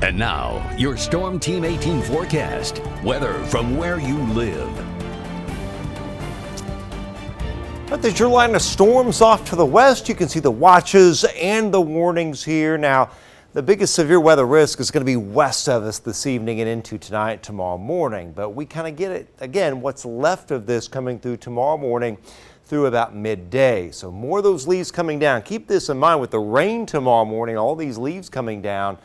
And now, your Storm Team 18 forecast. Weather from where you live. But there's your line of storms off to the west. You can see the watches and the warnings here. Now, the biggest severe weather risk is going to be west of us this evening and into tonight, tomorrow morning. But we kind of get it, again, what's left of this coming through tomorrow morning through about midday. So more of those leaves coming down. Keep this in mind with the rain tomorrow morning, all these leaves coming down.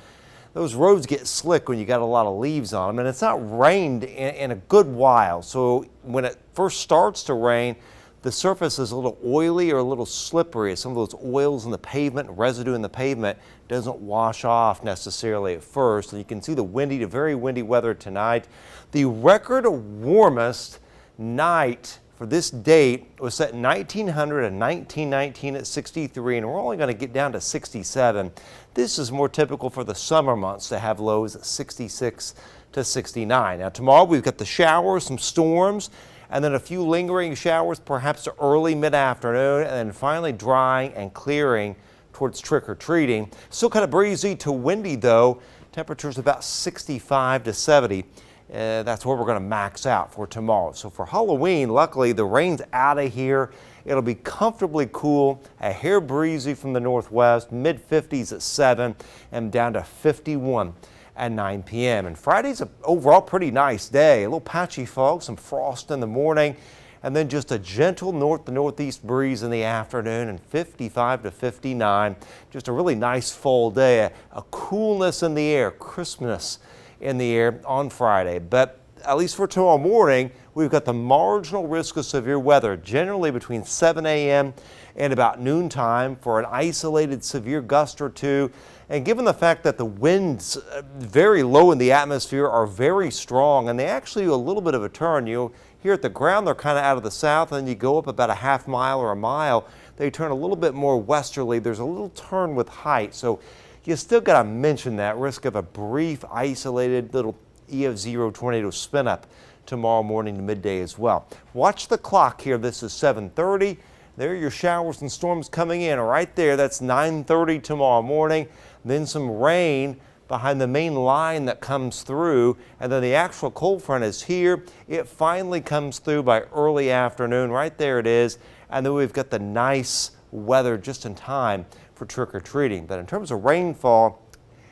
Those roads get slick when you got a lot of leaves on them, and it's not rained in a good while. So when it first starts to rain, the surface is a little oily or a little slippery. Some of those oils in the pavement, residue in the pavement doesn't wash off necessarily at first. And you can see the windy to very windy weather tonight. The record warmest night for this date was set in 1900 and 1919 at 63, and we're only going to get down to 67. This is more typical for the summer months to have lows at 66 to 69. Now tomorrow we've got the showers, some storms, and then a few lingering showers perhaps early mid-afternoon, and then finally drying and clearing towards trick-or-treating. Still kind of breezy to windy though. Temperatures about 65 to 70. That's where we're going to max out for tomorrow. So for Halloween, luckily the rain's out of here. It'll be comfortably cool, a hair breezy from the northwest, mid-50s at 7 and down to 51 at 9 p.m. And Friday's an overall pretty nice day. A little patchy fog, some frost in the morning, and then just a gentle north to northeast breeze in the afternoon, and 55 to 59. Just a really nice fall day, a coolness in the air, crispness in the air on Friday. But at least for tomorrow morning, we've got the marginal risk of severe weather, generally between 7 a.m. and about noontime for an isolated severe gust or two. And given the fact that the winds very low in the atmosphere are very strong, and they actually do a little bit of a turn. Here at the ground, they're kind of out of the south, and you go up about a half mile or a mile, they turn a little bit more westerly. There's a little turn with height. So you still got to mention that risk of a brief, isolated little EF0 tornado spin up tomorrow morning to midday as well. Watch the clock here. This is 7:30. There are your showers and storms coming in right there. That's 9:30 tomorrow morning. Then some rain behind the main line that comes through, and then the actual cold front is here. It finally comes through by early afternoon. Right there it is. And then we've got the nice weather just in time for trick-or-treating. But in terms of rainfall,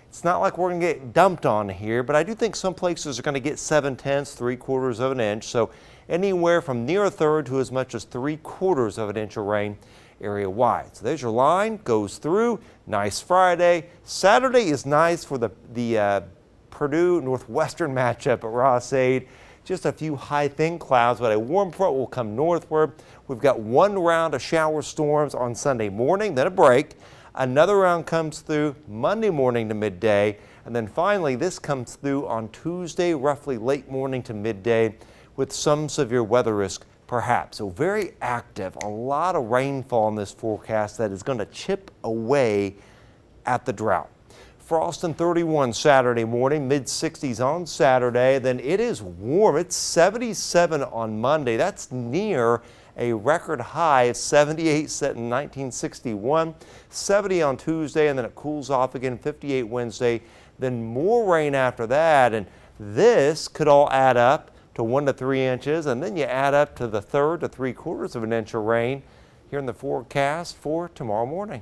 it's not like we're going to get dumped on here, but I do think some places are going to get 7/10, 3/4 of an inch. So anywhere from near a third to as much as 3/4 of an inch of rain area wide. So there's your line, goes through. Nice Friday. Saturday is nice for the Purdue Northwestern matchup at Ross-Ade. Just a few high thin clouds, but a warm front will come northward. We've got one round of shower storms on Sunday morning, then a break. Another round comes through Monday morning to midday, and then finally this comes through on Tuesday, roughly late morning to midday, with some severe weather risk perhaps. So very active, a lot of rainfall in this forecast that is going to chip away at the drought. Frost and 31 Saturday morning, mid-60s on Saturday. Then it is warm. It's 77 on Monday. That's near a record high of 78 set in 1961. 70 on Tuesday, and then it cools off again, 58 Wednesday. Then more rain after that, and this could all add up to 1 to 3 inches, and then you add up to the 1/3 to 3/4 of an inch of rain here in the forecast for tomorrow morning.